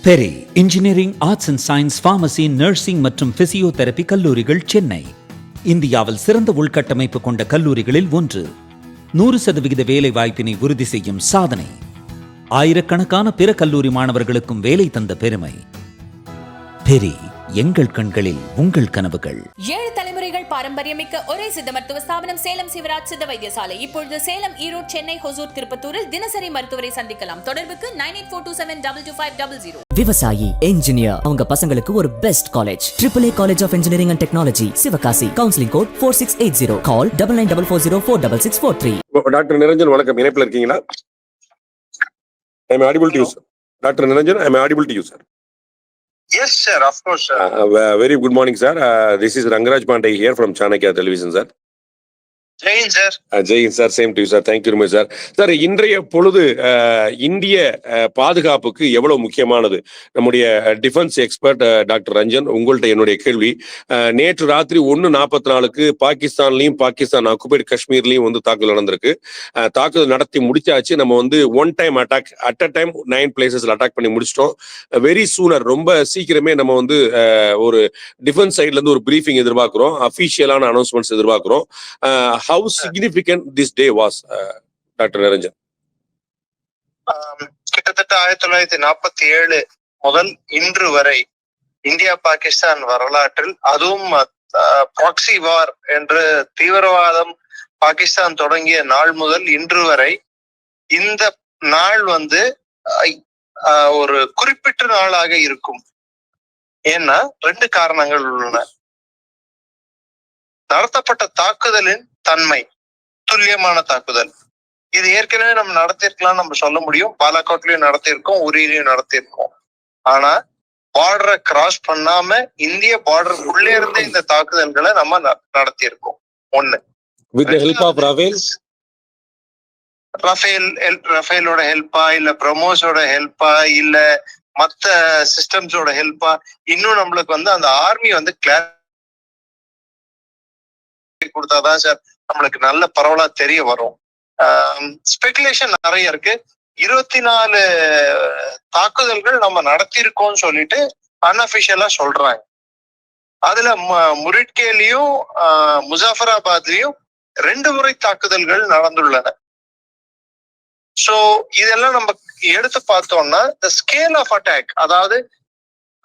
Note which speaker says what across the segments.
Speaker 1: Peri engineering, arts and science, pharmacy, nursing மற்றும் physiotherapy கல்லூரிகள் சென்னை இந்தியாவில் சிறந்த உள்கட்டமைப்பு கொண்ட கல்லூரிகளில் ஒன்று. 100% வேலை வாய்ப்பினை உறுதி செய்யும் சாதனை. ஆயிரக்கணக்கான பிற கல்லூரி மாணவர்களுக்கும் வேலை தந்த பெருமை. பெரி, எங்கள் கண்களில் உங்கள் கனவுகள்.
Speaker 2: 7 தலைமுறைகள் பாரம்பரியமிக்க ஒரே சித்த மருத்துவ ஸ்தாபனம் சேலம் சிவராஜ் சித்த வைத்தியசாலை. இப்பொழுது சேலம், ஈரோடு, சென்னை, ஹொசூர், திருப்பத்தூரில் தினசரி மருத்துவரை சந்திக்கலாம். தொடர்புக்கு 9842722500.
Speaker 3: விவசாயி, என்ஜினியர், அவங்க பசங்களுக்கு ஒரு best college AAA college of engineering and technology, Sivakasi. Counselling code 4680. Call 9944046643.
Speaker 4: Doctor Niranjan, வணக்கம். இணைப்பில் இருக்கீங்களா? I am audible to you, sir. Dr. Niranjan, I am audible to you, sir.
Speaker 5: Yes, sir. Of course, sir.
Speaker 4: Very good morning, sir. This is Rangaraj Pandey here from Chanakya Television, sir.
Speaker 5: Jai Hind, sir.
Speaker 4: Jai Hind, sir. Same to you, sir. Thank you very much, sir. Sir, இன்றைய பொழுது இந்திய பாதுகாப்புக்கு எவ்வளவு முக்கியமானது? நம்முடைய defence expert doctor Ranjan, உங்கள்கிட்ட என்னுடைய கேள்வி. நேற்று ராத்திரி 1:44 பாகிஸ்தான்லயும், பாகிஸ்தான் ஆக்குபைடு காஷ்மீர்லயும் வந்து தாக்குதல் நடந்திருக்கு. தாக்குதல் நடத்தி முடிச்சாச்சு. நம்ம வந்து one time attack, at a time 9 பிளேசஸ்ல அட்டாக் பண்ணி முடிச்சிட்டோம். வெரி சூனர், ரொம்ப சீக்கிரமே நம்ம வந்து ஒரு டிஃபென்ஸ் சைட்ல இருந்து ஒரு பிரீஃபிங் எதிர்பார்க்கிறோம், அபிஷியலான அனௌன்ஸ்மெண்ட்ஸ் எதிர்பார்க்கிறோம். How significant this day was, Dr. Niranjan?
Speaker 5: கிட்டத்தட்ட 1947 முதல் இன்று வரை இந்தியா பாகிஸ்தான் வரலாற்றில், அதுவும் ப்ராக்சி வார் என்று தீவிரவாதம் பாகிஸ்தான் தொடங்கிய நாள் முதல் இன்று வரை, இந்த நாள் வந்து ஒரு குறிப்பிட்ட நாளாக இருக்கும். ஏன்னா 2 காரணங்கள் உள்ளன. நடத்தப்பட்ட தாக்குதலின் தன்மை, துல்லியமான தாக்குதல். இது ஏற்கனவே நம்ம நடத்திருக்கலாம், நம்ம சொல்ல முடியும். பாலாக்கோட்லயும் நடத்திருக்கோம், உரியிலையும் நடத்திருக்கோம். ஆனா பார்டரை கிராஸ் பண்ணாம இந்திய பார்டர் உள்ளே இருந்த இந்த தாக்குதல்களை நம்ம நடத்தியிருக்கோம். ஒண்ணு,
Speaker 4: with the help of
Speaker 5: ரஃபேலோட ஹெல்ப்பா, இல்ல பிரமோஸோட ஹெல்ப்பா, இல்ல மத்த சிஸ்டம்ஸோட ஹெல்ப்பா, இன்னும் நம்மளுக்கு வந்து அந்த ஆர்மி வந்து கொடுத்தாதான் சார் நம்மளுக்கு நல்ல பரவலா தெரிய வரும். ஸ்பெகுலேஷன் நிறைய இருக்கு. 24 தாக்குதல்கள் நம்ம நடத்திருக்கோம்னு சொல்லிட்டு அன்அபிஷியலா சொல்றாங்க. அதுல முரிட்கேலையும் முசாஃபராபாத்லயும் 2 முறை தாக்குதல்கள் நடந்துள்ளன. சோ இதெல்லாம் நம்ம எடுத்து பார்த்தோம்னா the scale of attack, அதாவது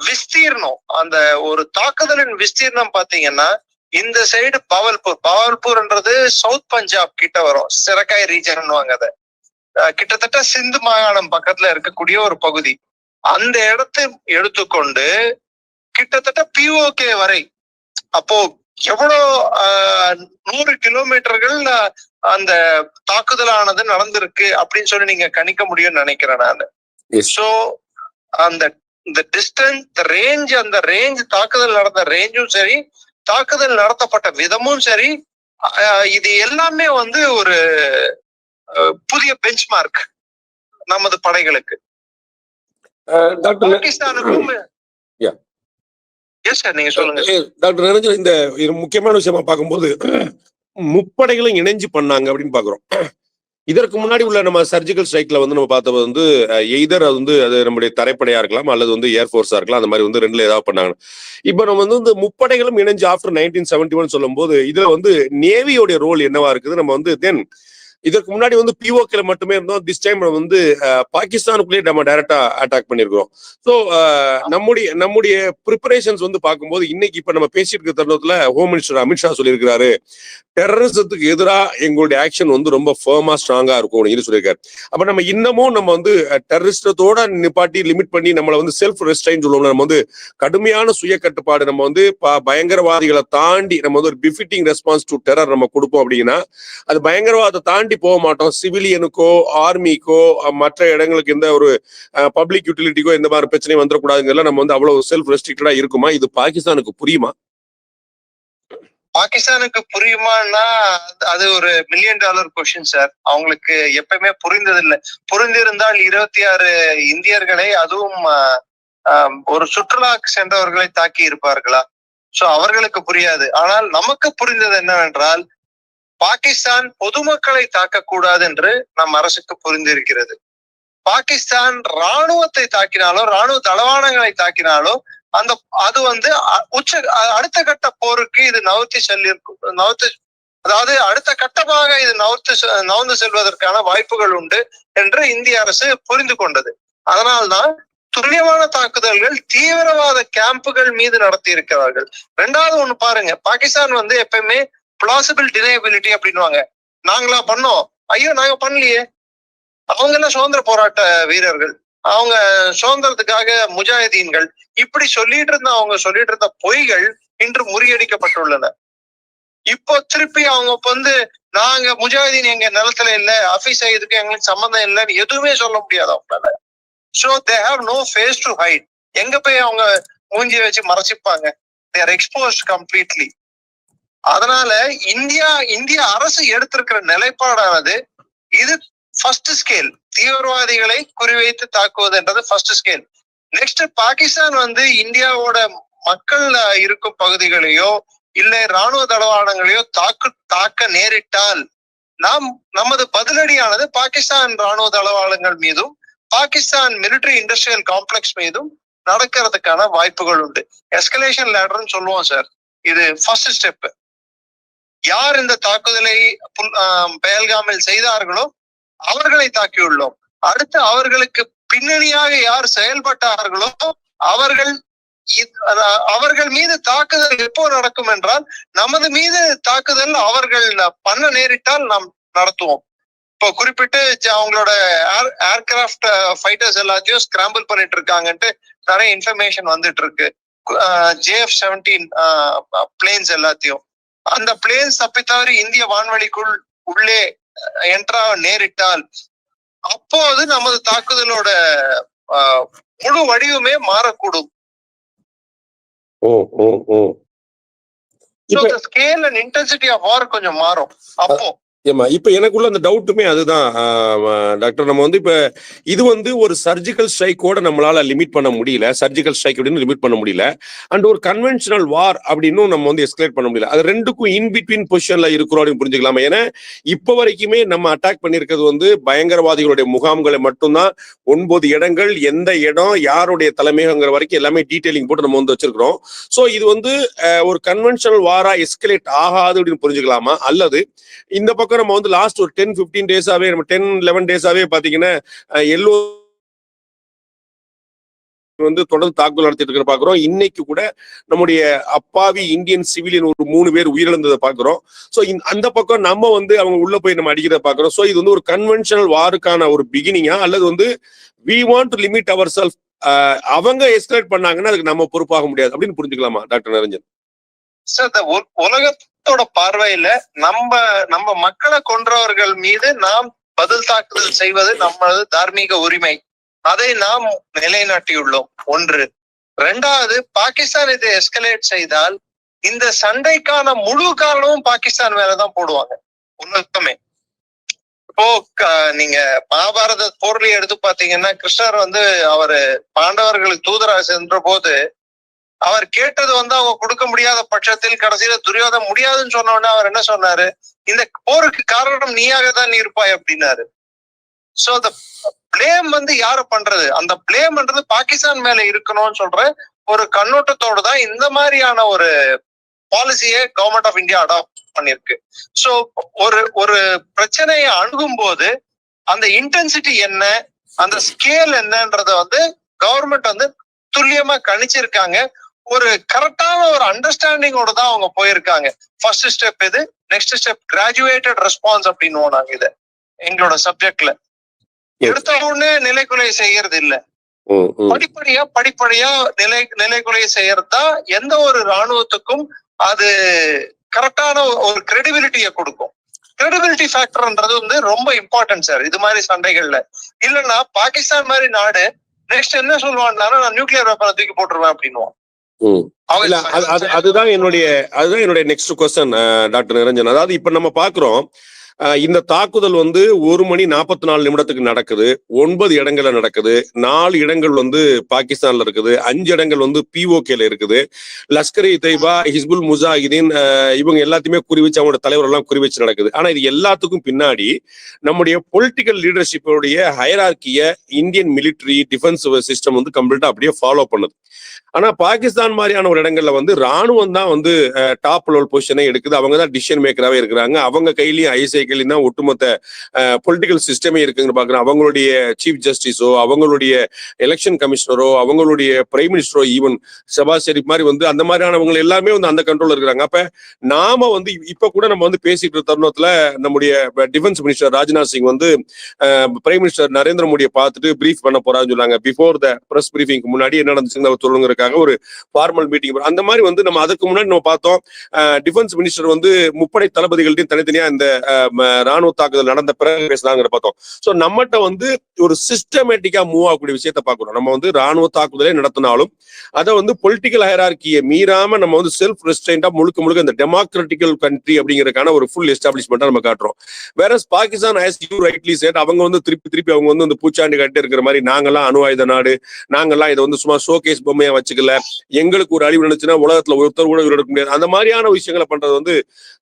Speaker 5: விஸ்தீர்ணம், அந்த ஒரு தாக்குதலின் விஸ்தீர்ணம் பாத்தீங்கன்னா, இந்த சைடு பவல்பூர்ன்றது சவுத் பஞ்சாப் கிட்ட வரும், சிரக்காய் ரீஜன் வாங்க. அதை கிட்டத்தட்ட சிந்து மாகாணம் பக்கத்துல இருக்கக்கூடிய ஒரு பகுதி. அந்த இடத்தை எடுத்துக்கொண்டு கிட்டத்தட்ட POK வரை, அப்போ எவ்வளோ 100 கிலோமீட்டர்கள் அந்த தாக்குதலானது நடந்திருக்கு அப்படின்னு சொல்லி நீங்க கணிக்க முடியும்னு நினைக்கிறேன் நான். சோ அந்த டிஸ்டன்ஸ், ரேஞ்ச், அந்த ரேஞ்ச், தாக்குதல் நடந்த ரேஞ்சும் சரி, தாக்குதல் நடத்தப்பட்ட விதமும் சரி, இது எல்லாமே வந்து ஒரு புதிய பெஞ்ச்மார்க் நமது படைகளுக்கு. பாகிஸ்தானுக்கும் நீங்க சொல்லுங்க
Speaker 4: டாக்டர் நிரஞ்சன். இந்த முக்கியமான விஷயமா பார்க்கும்போது முப்படைகளும் இணைஞ்சு பண்ணாங்க அப்படின்னு பாக்குறோம். இதற்கு முன்னாடி உள்ள நம்ம சர்ஜிக்கல் ஸ்ட்ரைக்ல வந்து நம்ம பார்த்தது வந்து எய்தர் அது வந்து அது நம்முடைய தரைப்படையா இருக்கலாம், அல்லது வந்து ஏர்ஃபோர்ஸா இருக்கலாம். அந்த மாதிரி வந்து 2ல ஏதாவது பண்ணாங்க. இப்ப நம்ம வந்து இந்த முப்படைகளும் இணைஞ்சு ஆஃப்டர் 1971 சொல்லும் போது இதுல வந்து நேவியோடைய ரோல் என்னவா இருக்குது? நம்ம வந்து தென் இதற்கு முன்னாடி வந்து POK மட்டுமே இருந்தோம். திஸ் டைம் வந்து பாகிஸ்தானுக்குள்ளேயே நம்ம டைரக்டா அட்டாக் பண்ணிருக்கிறோம். ஸோ நம்முடைய ப்ரிப்பரேஷன்ஸ் வந்து பார்க்கும்போது இன்னைக்கு இப்ப நம்ம பேசிட்டு இருக்க தருணத்துல ஹோம் மினிஸ்டர் அமித்ஷா சொல்லியிருக்கிறாரு, டெரரிசத்துக்கு எதிராக எங்களுடைய ஆக்ஷன் வந்து ரொம்ப ஃபர்மா ஸ்ட்ராங்கா இருக்கும் அப்படின்னு சொல்லியிருக்காரு. அப்ப நம்ம இன்னமும் நம்ம வந்து டெரரிஸ்டத்தோட நிப்பாட்டி லிமிட் பண்ணி நம்மளை வந்து செல்ஃப் ரெஸ்ட்ரைன் சொல்லுவோம். நம்ம வந்து கடுமையான சுய கட்டுப்பாடு, நம்ம வந்து பயங்கரவாதிகளை தாண்டி நம்ம வந்து ஒரு பிஃபிட்டிங் ரெஸ்பான்ஸ் டு டெரர் நம்ம கொடுப்போம் அப்படின்னா, அது பயங்கரவாதத்தை தாண்டி போக மாட்டோம். சிவிலியனுக்கோ, ஆர்மிக்கோ, மற்ற இடங்களுக்கு எந்த ஒரு பப்ளிக் யூட்டிலிட்டிக்கோ எந்த மாதிரி பிரச்சனையும் வந்துடக்கூடாதுங்கிறதுல நம்ம வந்து அவ்வளவு செல்ஃப் ரெஸ்ட்ரிக்டடா இருக்குமா? இது பாகிஸ்தானுக்கு புரியுமா?
Speaker 5: பாகிஸ்தானுக்கு புரியுமான்னா அது ஒரு $1 மில்லியன் கொஸ்டின் சார். அவங்களுக்கு எப்பயுமே புரிந்ததில்லை. புரிந்திருந்தால் 26 இந்தியர்களை, அதுவும் ஒரு சுற்றுலா சென்றவர்களை தாக்கி இருப்பார்களா? சோ அவர்களுக்கு புரியாது. ஆனால் நமக்கு புரிந்தது என்னவென்றால், பாகிஸ்தான் பொதுமக்களை தாக்கக்கூடாது என்று நம் அரசுக்கு புரிந்திருக்கிறது. பாகிஸ்தான் ராணுவத்தை தாக்கினாலோ ராணுவ தளவாடங்களை தாக்கினாலோ அது வந்து அடுத்த கட்ட போருக்கு இது அதாவது அடுத்த கட்டமாக இது நகர்ந்து செல்வதற்கான வாய்ப்புகள் உண்டு என்று இந்திய அரசு புரிந்து கொண்டது. அதனால்தான் துல்லியமான தாக்குதல்கள் தீவிரவாத கேம்புகள் மீது நடத்தி இருக்கிறார்கள். ரெண்டாவது ஒண்ணு பாருங்க, பாகிஸ்தான் வந்து எப்பயுமே பிளாசிபிள் டினையபிலிட்டி அப்படின்வாங்க. நாங்களா பண்ணோம்? ஐயோ நாங்க பண்ணலையே, அவங்க எல்லாம் சுதந்திர போராட்ட வீரர்கள், அவங்க சுதந்திரத்துக்காக முஜாஹிதீன்கள், இப்படி அவங்க சொல்லிட்டு இருந்த பொய்கள் இன்று முறியடிக்கப்பட்டுள்ளன. இப்போ திருப்பி அவங்க வந்து நாங்க முஜாஹிதீன் எங்க நிலத்துல இல்ல, ஹஃபீஸ் சயீதுக்கு எங்களுக்கு சம்பந்தம் இல்லைன்னு எதுவுமே சொல்ல முடியாது அவங்களால. So they have no face to hide. எங்க போய் அவங்க மூஞ்சியை வச்சு மறைச்சிப்பாங்க? They are exposed completely. அதனால இந்திய அரசு எடுத்திருக்கிற நிலைப்பாடானது இது ஃபர்ஸ்ட் ஸ்கேல், தீவிரவாதிகளை குறிவைத்து தாக்குவதுன்றது ஃபர்ஸ்ட் ஸ்கேல். நெக்ஸ்ட் பாகிஸ்தான் வந்து இந்தியாவோட மக்கள் இருக்கும் பகுதிகளையோ இல்லை ராணுவ தளவாடங்களையோ தாக்க நேரிட்டால் நமது பதிலடியானது பாகிஸ்தான் ராணுவ தளவாடங்கள் மீதும் பாகிஸ்தான் மிலிட்டரி இண்டஸ்ட்ரியல் காம்ப்ளெக்ஸ் மீதும் நடக்கிறதுக்கான வாய்ப்புகள் உண்டு. எஸ்கலேஷன் லேடர்னு சொல்லுவோம் சார். இது ஃபர்ஸ்ட் ஸ்டெப். யார் இந்த தாக்குதலை பெஹல்காமில் செய்தார்களோ அவர்களை தாக்கியுள்ளோம். அடுத்து அவர்களுக்கு பின்னணியாக யார் செயல்பட்டார்களோ அவர்கள் மீது தாக்குதல் எப்போ நடக்கும் என்றால் நமது மீது தாக்குதல் அவர்கள் பண்ண நேரிட்டால் நாம் நடத்துவோம். இப்போ குறிப்பிட்டு அவங்களோட ஏர்கிராஃப்ட் ஃபைட்டர்ஸ் எல்லாத்தையும் ஸ்கிராம்பிள் பண்ணிட்டு இருக்காங்கன்ட்டு நிறைய இன்ஃபர்மேஷன் வந்துட்டு இருக்கு. JF-17 பிளேன்ஸ் எல்லாத்தையும், அந்த பிளேன்ஸ் தப்பித்தவறி இந்திய வான்வெளிக்குள் உள்ளே என்ட்ரா நேரிட்டால் அப்போது நமது தாக்குதலோட முழு வடிவமே மாறக்கூடும். ஸ்கேல் அண்ட் இன்டென்சிட்டி ஆஃப் வார் கொஞ்சம் மாறும் அப்போ.
Speaker 4: இப்ப எனக்குள்ள அந்த டவுட்டுமே அதுதான் டாக்டர். நம்ம வந்து இப்ப இது வந்து ஒரு சர்ஜிக்கல் ஸ்ட்ரைக்கோட நம்மளால லிமிட் பண்ண முடியல, சர்ஜிக்கல் ஸ்ட்ரைக் அப்படின்னு லிமிட் பண்ண முடியல. அண்ட் ஒரு கன்வென்ஷனல் வார் அப்படின்னு நம்ம வந்து எஸ்கலேட் பண்ண முடியல. அது ரெண்டுக்கும் இன் பிட்வீன் பொசிஷன்ல இருக்கிறோம் அப்படின்னு புரிஞ்சுக்கலாமா? ஏன்னா இப்ப வரைக்குமே நம்ம அட்டாக் பண்ணிருக்கிறது வந்து பயங்கரவாதிகளுடைய முகாம்களை மட்டும்தான். 9 இடங்கள், எந்த இடம், யாருடைய தலைமைங்கிற வரைக்கும் எல்லாமே டீடைலிங் போட்டு நம்ம வந்து வச்சிருக்கிறோம். சோ இது வந்து ஒரு கன்வென்ஷனல் வாரா எஸ்கலேட் ஆகாது அப்படின்னு புரிஞ்சுக்கலாமா? அல்லது இந்த பக்கம் நம்ம வந்து லாஸ்ட் ஒரு 10-15 டேஸாவே, நம்ம 10-11 டேஸாவே பாத்தீங்கன்னா எல்லோ வந்து தொடர்ந்து தாக்குதல் நடத்திட்டு இருக்கிற பாக்குறோம். இன்னைக்கு கூட நம்முடைய அப்பாவி இந்தியன் சிவிலியன் ஒரு 3 பேர் உயிரிழந்ததை பாக்குறோம். சோ அந்த பக்கம் நம்ம வந்து அவங்க உள்ள போய் நம்ம அடிக்கிறத பாக்குறோம். சோ இது வந்து ஒரு கன்வென்ஷனல் வாருக்கான ஒரு பிகினிங்கா, அல்லது வந்து we want to limit ourselves, அவங்க எஸ்கலேட் பண்ணாங்கன்னா அதுக்கு நம்ம பொறுப்பாக முடியாது அப்படின்னு புரிஞ்சுக்கலாமா டாக்டர் நிரஞ்சன்?
Speaker 5: சார், உலகத்தோட பார்வையில நம்ம மக்களை கொன்றவர்கள் மீது நாம் பதில் தாக்குதல் செய்வது நமது தார்மீக உரிமை. அதை நாம் நிலைநாட்டியுள்ளோம். ஒன்று. ரெண்டாவது, பாகிஸ்தான் இதை எஸ்கலேட் செய்தால் இந்த சண்டைக்கான முழு காரணமும் பாகிஸ்தான் மேலதான் போடுவாங்க உலகமே. இப்போ நீங்க மகாபாரத போர்லயே எடுத்து பாத்தீங்கன்னா, கிருஷ்ணர் வந்து அவரு பாண்டவர்களுக்கு தூதராக சென்ற போது அவர் கேட்டது வந்து அவங்க கொடுக்க முடியாத பட்சத்தில் கடைசியில துரியோதன் முடியாதுன்னு சொன்ன உடனே அவர் என்ன சொன்னாரு? இந்த போருக்கு காரணம் நீயாக தான் இருப்பாய் அப்படின்னாரு. சோ அந்த பிளேம் வந்து யாரு பண்றது? அந்த பிளேம்ன்றது பாகிஸ்தான் மேல இருக்கணும்னு சொல்ற ஒரு கண்ணோட்டத்தோடு தான் இந்த மாதிரியான ஒரு பாலிசியை கவர்மெண்ட் ஆஃப் இந்தியா அடாப்ட் பண்ணிருக்கு. சோ ஒரு பிரச்சனையை அணுகும் போது அந்த இன்டென்சிட்டி என்ன, அந்த ஸ்கேல் என்னன்றத வந்து கவர்மெண்ட் வந்து துல்லியமா கணிச்சிருக்காங்க. ஒரு கரெக்டான ஒரு அண்டர்ஸ்டாண்டிங்கோட தான் அவங்க போயிருக்காங்க. ஃபர்ஸ்ட் ஸ்டெப் இது. நெக்ஸ்ட் ஸ்டெப் கிராஜுவேட்டட் ரெஸ்பான்ஸ் அப்படின்னு நாங்க இத எங்களோட சப்ஜெக்ட்ல எடுத்த உடனே நிலைக்குலை செய்யறது இல்ல, படிப்படியா நிலைக்குலை செய்யறது தான் எந்த ஒரு ராணுவத்துக்கும் அது கரெக்டான ஒரு கிரெடிபிலிட்டியை கொடுக்கும். கிரெடிபிலிட்டி ஃபேக்டர்ன்றது வந்து ரொம்ப இம்பார்ட்டன்ட் சார் இது மாதிரி சண்டைகள்ல. இல்லைன்னா பாகிஸ்தான் மாதிரி நாடு நெக்ஸ்ட் என்ன சொல்லுவான்னா, நான் நியூக்ளியர் வெப்பனை தூக்கி போட்டுருவேன் அப்படின்னுவான்.
Speaker 4: அதுதான் என்னுடைய நெக்ஸ்ட் क्वेश्चन டாக்டர் நிரஞ்சன். அதாவது இப்ப நம்ம பாக்குறோம் இந்த தாக்குதல் வந்து 1 மணி 44 நிமிடத்துக்கு நடக்குது. 9 இடங்கள்ல நடக்குது. 4 இடங்கள் வந்து பாகிஸ்தான்ல இருக்குது. 5 இடங்கள் வந்து POKல இருக்குது. லஷ்கர் இ தொய்பா, ஹிஸ்புல் முஜாஹிதீன் இவங்க எல்லாத்தையுமே குறி வச்சு அவங்களோட தலைவர் எல்லாம் குறி வச்சு நடக்குது. ஆனா இது எல்லாத்துக்கும் பின்னாடி நம்முடைய பொலிட்டிக்கல் லீடர்ஷிப்போடைய ஹைரார்கிய இந்தியன் மிலிட்டரி டிஃபென்ஸ் சிஸ்டம் வந்து கம்ப்ளீட்டா அப்படியே ஃபாலோ பண்ணுது. ஆனா பாகிஸ்தான் மாதிரியான ஒரு இடங்கள்ல வந்து ராணுவம் தான் வந்து டாப் லெவல் பொசிஷனை எடுக்குது. அவங்க தான் டிசிஷன் மேக்கராகவே இருக்கிறாங்க. அவங்க கையிலயும் ஐஎஸ்ஐ கையிலும் தான் ஒட்டுமொத்த பொலிட்டிக்கல் சிஸ்டமே இருக்குன்னு பாக்குறேன். அவங்களுடைய சீஃப் ஜஸ்டிஸோ, அவங்களுடைய எலெக்ஷன் கமிஷனரோ, அவங்களுடைய பிரைம் மினிஸ்டரோ, ஈவன் ஷபாஸ் ஷெரீப் மாதிரி வந்து அந்த மாதிரியானவங்க எல்லாமே வந்து அந்த கண்ட்ரோல் இருக்கிறாங்க. அப்ப நாம வந்து இப்ப கூட நம்ம வந்து பேசிட்டு இருக்க தருணத்துல நம்முடைய டிஃபென்ஸ் மினிஸ்டர் ராஜ்நாத் சிங் வந்து பிரைம் மினிஸ்டர் நரேந்திர மோடியை பார்த்துட்டு பிரீஃப் பண்ண போறான்னு சொன்னாங்க. பிஃபோர் த பிரஸ் பிரீஃபிங்க்கு முன்னாடி என்ன நடந்துச்சுன்னு அவர் சொல்லுங்கிறதுக்காக ஒரு ஃபார்மல் மீட்டிங். அந்த மாதிரி வந்து நம்ம அதுக்கு முன்னாடி நம்ம பார்த்தோம், டிஃபென்ஸ் மினிஸ்டர் வந்து முப்படை தளபதிகள்டையும் தனித்தனியா இந்த ராணுவ தாக்குதல் நடந்த பிறகு பேசலாங்கிற பார்த்தோம். சோ நம்மகிட்ட வந்து ஒரு சிஸ்டமேட்டிக்கா மூவ் ஆகக்கூடிய விஷயத்தை பார்க்கிறோம். நம்ம வந்து ராணுவ தாக்குதலே நடத்தினாலும் அதை வந்து பொலிட்டிக்கல் ஹைரார்கியை மீறாம நம்ம வந்து செல்ஃப் ரெஸ்ட்ரெயின்டா முழுக்க முழுக்க இந்த டெமோக்ராட்டிக்கல் கண்ட்ரி அப்படிங்கிறதுக்கான ஒரு ஃபுல் எஸ்டாப்ளிஷ்மெண்டா நம்ம காட்டுறோம். வேற Pakistan as you rightly said, அவங்க வந்து திருப்பி அவங்க வந்து இந்த பூச்சாண்டி கட்டி இருக்கிற மாதிரி நாங்கெல்லாம் அணு ஆயுத நாடு, நாங்கெல்லாம் இதை வந்து சும்மா ஷோகேஸ் பொம்மையா வச்சுக்கல, எங்களுக்கு ஒரு அழிவு நடந்துச்சுன்னா உலகத்துல ஒருத்தர் கூட எடுக்க முடியாது, அந்த மாதிரியான விஷயங்களை பண்றது வந்து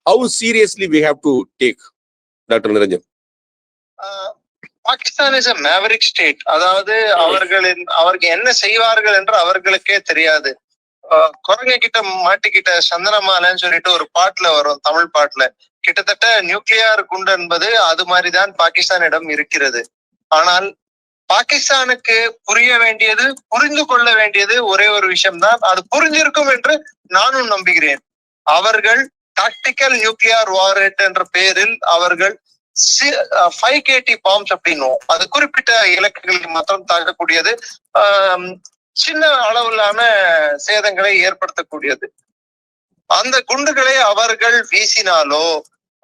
Speaker 4: how seriously we have to take, doctor Niranjan?
Speaker 5: Pakistan is a maverick state. அதாவது அவர்கள் என்ன செய்வார்கள் என்று அவர்களுக்கே தெரியாது. குரங்க கிட்ட மாட்டிக்கிட்ட சந்தனமாலன்னு சொல்லிட்டு ஒரு பாட்டுல வரும், தமிழ் பாட்டுல. கிட்டத்தட்ட நியூக்ளியர் குண்டு என்பது அது மாதிரிதான் பாகிஸ்தானிடம் இருக்கிறது. ஆனால் பாகிஸ்தானுக்கு புரிந்து கொள்ள வேண்டியது ஒரே ஒரு விஷயம்தான். அது புரிஞ்சிருக்கும் என்று நானும் நம்புகிறேன். அவர்கள் டாக்டிக்கல் நியூக்ளியர் வார்ஹெட் என்ற பெயரில் அவர்கள் 5 KT பாம்ஸ் அப்படின்னும், அது குறிப்பிட்ட இலக்குகளில் மாத்திரம் தாக்கக்கூடியது, சின்ன அளவிலான சேதங்களை ஏற்படுத்தக்கூடியது. அந்த குண்டுகளை அவர்கள் வீசினாலோ,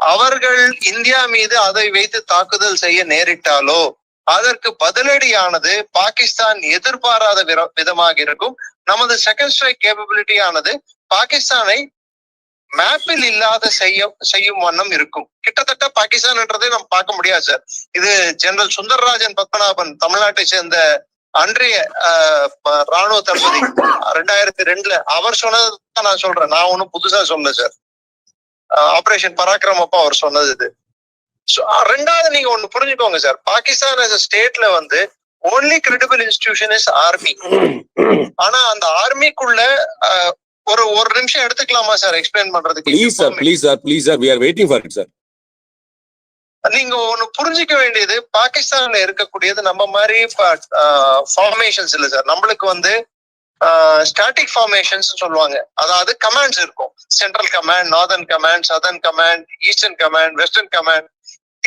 Speaker 5: அவர்கள் இந்தியா மீது அதை வைத்து தாக்குதல் செய்ய நேரிட்டாலோ, அதற்கு பதிலடியானது பாகிஸ்தான் எதிர்பாராத விதமாக இருக்கும். நமது செகண்ட் ஸ்ட்ரைக் கேப்பபிலிட்டி ஆனது பாகிஸ்தானை மேப்பில் இல்லாத செய்யும் வண்ணம் இருக்கும். கிட்டத்தட்ட பாகிஸ்தான்ன்றதை நம்ம பார்க்க முடியாது சார். இது ஜெனரல் சுந்தரராஜன் பத்மநாபன், தமிழ்நாட்டை சேர்ந்த அன்றைய ராணுவ தளபதி, 2002 அவர் சொன்னதுதான் நான் சொல்றேன். நான் ஒன்னும் புதுசா சொல்லல சார். ஆபரேஷன் பராக்கிரம் அப்ப அவர் சொன்னது இது. ரெண்டாவது நீங்க ஒண்ணு புரிஞ்சுக்கோங்க சார், பாகிஸ்தான் as a ஸ்டேட்ல வந்து only credible institution is army. ஆனா அந்த ஆர்மிக்குள்ள ஒரு நிமிஷம் எடுத்துக்கலாமா சார் எக்ஸ்பிளைன் பண்றதுக்கு?
Speaker 4: Please sir we are waiting for it sir.
Speaker 5: நீங்க ஒண்ணு புரிஞ்சுக்க வேண்டியது, பாகிஸ்தான்ல இருக்கக்கூடியது நம்ம மாதிரி ஃபார்மேஷன்ஸ் இல்ல சார். நம்மளுக்கு வந்து ஸ்டாட்டிக் ஃபார்மேஷன்ஸ் சொல்லுவாங்க. அதாவது கமாண்ட்ஸ் இருக்கும். Central command, northern command, southern command, eastern command, western command,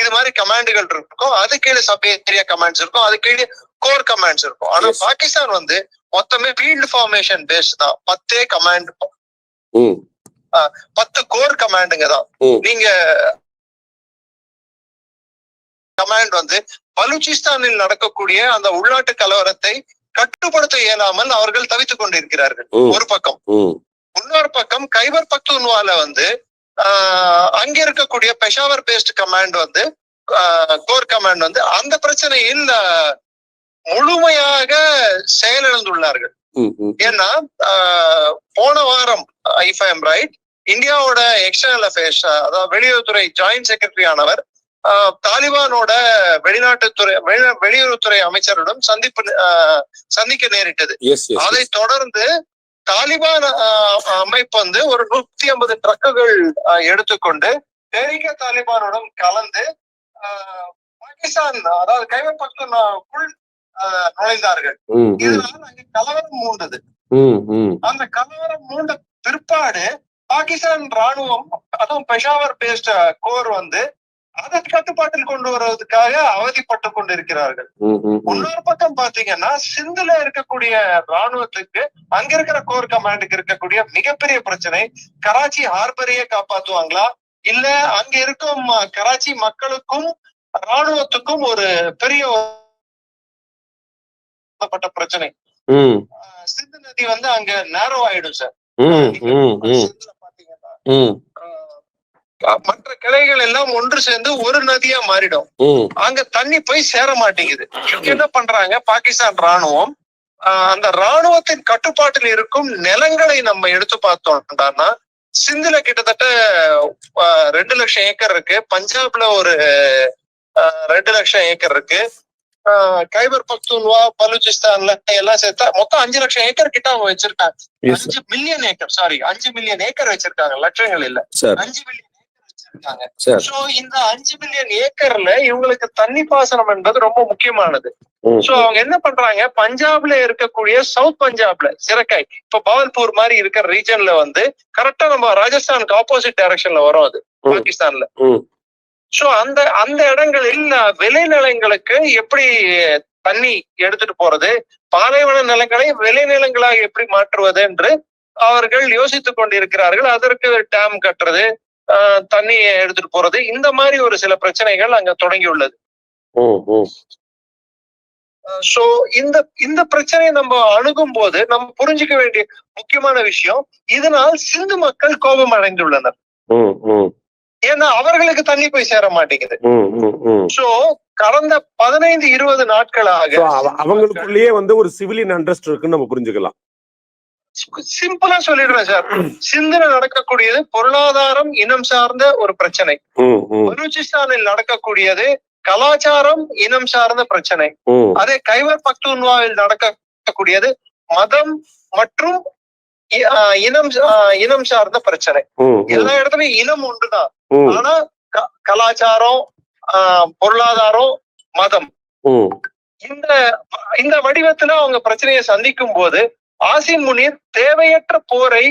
Speaker 5: இது மாதிரி கமாண்டுகள் இருக்கும். அது கீழே சப் ஏரியா கமாண்ட்ஸ் இருக்கும். அது கீழே கோர் கமாண்ட்ஸ் இருக்கும். ஆனா பாகிஸ்தான் வந்து மொத்தமே ஃபீல்டு ஃபார்மேஷன் பேஸ்ட் தான். 10 கமாண்ட், 10 கோர் கமாண்டுங்க தான். நீங்க கமாண்ட் வந்து பலூச்சிஸ்தானில் நடக்கக்கூடிய அந்த உள்நாட்டு கலவரத்தை கட்டுப்படுத்த இயலாமல் அவர்கள் தவித்துக் கொண்டிருக்கிறார்கள் ஒரு பக்கம். இன்னொரு பக்கம் கைபர் பக்துன்வால வந்து அங்க இருக்கக்கூடிய பெஷாவர் பேஸ்ட் கமாண்ட் வந்து கோர் கமாண்ட் வந்து அந்த பிரச்சனையில் முழுமையாக செயலிழந்துள்ளார்கள். ஏன்னா போன வாரம் இஃப் ஐ எம் ரைட், இந்தியாவோட எக்ஸ்டர்னல் அஃபேர்ஸ், அதாவது வெளியுறவுத்துறை ஜாயிண்ட் செக்ரட்டரி ஆனவர் தாலிபானோட வெளியுறவுத்துறை அமைச்சருடன் சந்திக்க நேரிட்டது. அதை தொடர்ந்து தாலிபான் அமைப்பு வந்து ஒரு 150 ட்ரக்குகள் எடுத்துக்கொண்டு தெஹ்ரீகே தாலிபானுடன் கலந்து பாகிஸ்தான், அதாவது கைபர் பக்துன்குள் நுழைந்தார்கள். இதனால் அங்க கலவரம் மூண்டது. அந்த கலவரம் மூண்ட பிற்பாடு பாகிஸ்தான் ராணுவம், அதுவும் பெஷாவர் பேஸ்ட் கோர் வந்து அதை கட்டுப்பாட்டில் கொண்டு வருவதற்காக அவதிப்பட்டு கொண்டிருக்கிறார்கள். இன்னொரு பக்கம் பாத்தீங்கன்னா சிந்துல இருக்கக்கூடிய ராணுவத்துக்கு அங்க இருக்கிற கோர் கமாண்டுக்கு இருக்கக்கூடிய மிகப்பெரிய பிரச்சனை, கராச்சி ஹார்பரையே காப்பாத்துவாங்களா இல்ல அங்க இருக்கும் கராச்சி மக்களுக்கும் ராணுவத்துக்கும் ஒரு பெரிய பிரச்சனை. சிந்து நதி வந்து அங்க நேரோ ஆயிடும் சார். பாத்தீங்கன்னா மற்ற கிளைகள் எல்லாம் ஒன்று சேர்ந்து ஒரு நதியா மாறிடும். அங்க தண்ணி போய் சேர மாட்டேங்குது. இங்க என்ன பண்றாங்க பாகிஸ்தான் ராணுவம், அந்த ராணுவத்தின் கட்டுப்பாட்டில் இருக்கும் நிலங்களை நம்ம எடுத்து பார்த்தோம்னா சிந்துல கிட்டத்தட்ட 2 லட்சம் ஏக்கர் இருக்கு, பஞ்சாப்ல ஒரு 2 லட்சம் ஏக்கர் இருக்கு, கைபர் பக்துன்வா பலூச்சிஸ்தான்ல எல்லாம் சேர்த்தா மொத்தம் 5 லட்சம் ஏக்கர் கிட்ட அவங்க வச்சிருக்காங்க. 5 million acre, sorry 5 million acre வச்சிருக்காங்க, லட்சங்கள் இல்ல, 5 மில்லியன் ஏக்கர் வச்சிருக்காங்க. சோ இந்த 5 மில்லியன் ஏக்கர்ல இவங்களுக்கு தண்ணி பாசனம் என்பது ரொம்ப முக்கியமானது. சோ அவங்க என்ன பண்றாங்க, பஞ்சாப்ல இருக்கக்கூடிய சவுத் பஞ்சாப்ல சிரக்காய், இப்ப பவல்பூர் மாதிரி இருக்கிற ரீஜன்ல வந்து கரெக்டா நம்ம ராஜஸ்தானுக்கு ஆப்போசிட் டைரக்ஷன்ல வரும் அது பாகிஸ்தான்ல. சோ அந்த இடங்களில் விளைநிலங்களுக்கு எப்படி தண்ணி எடுத்துட்டு போறது, பாலைவன நிலங்களை விளைநிலங்களாக எப்படி மாற்றுவது என்று அவர்கள் யோசித்துக் கொண்டிருக்கிறார்கள். அதற்கு டேம் கட்டுறது, தண்ணியை எடுத்துட்டு போறது, இந்த மாதிரி ஒரு சில பிரச்சனைகள் அங்க தொடங்கியுள்ளது. சோ இந்த பிரச்சனையை நம்ம அணுகும் போது நம்ம புரிஞ்சுக்க வேண்டிய முக்கியமான விஷயம், இதனால் சிந்து மக்கள் கோபம் அடைந்துள்ளனர். ஏன்னா அவர்களுக்கு தண்ணி போய் சேர மாட்டேங்குது. சோ கடந்த 15-20 நாட்களாக
Speaker 4: அவங்களுக்குள்ளேயே வந்து ஒரு சிவிலியன் அண்டர்ஸ்ட் இருக்குன்னு நம்ம புரிஞ்சுக்கலாம்.
Speaker 5: சிம்பிளா சொல்லிடுறேன் சார், சிந்துல நடக்கக்கூடியது பொருளாதாரம் இனம் சார்ந்த ஒரு பிரச்சனை, பலூச்சிஸ்தானில் நடக்கக்கூடியது கலாச்சாரம் இனம் சார்ந்த பிரச்சனை, அதே கைபர் பக்துன்வாவில் நடக்கக்கூடியது மதம் மற்றும் இனம் சார்ந்த பிரச்சனை. எல்லா இடத்துலயும் இனம் ஒன்றுதான், ஆனா கலாச்சாரம், பொருளாதாரம், மதம், இந்த வடிவத்துல அவங்க பிரச்சனையை சந்திக்கும் போது ஆசிம் முனீர் தேவையற்ற போரை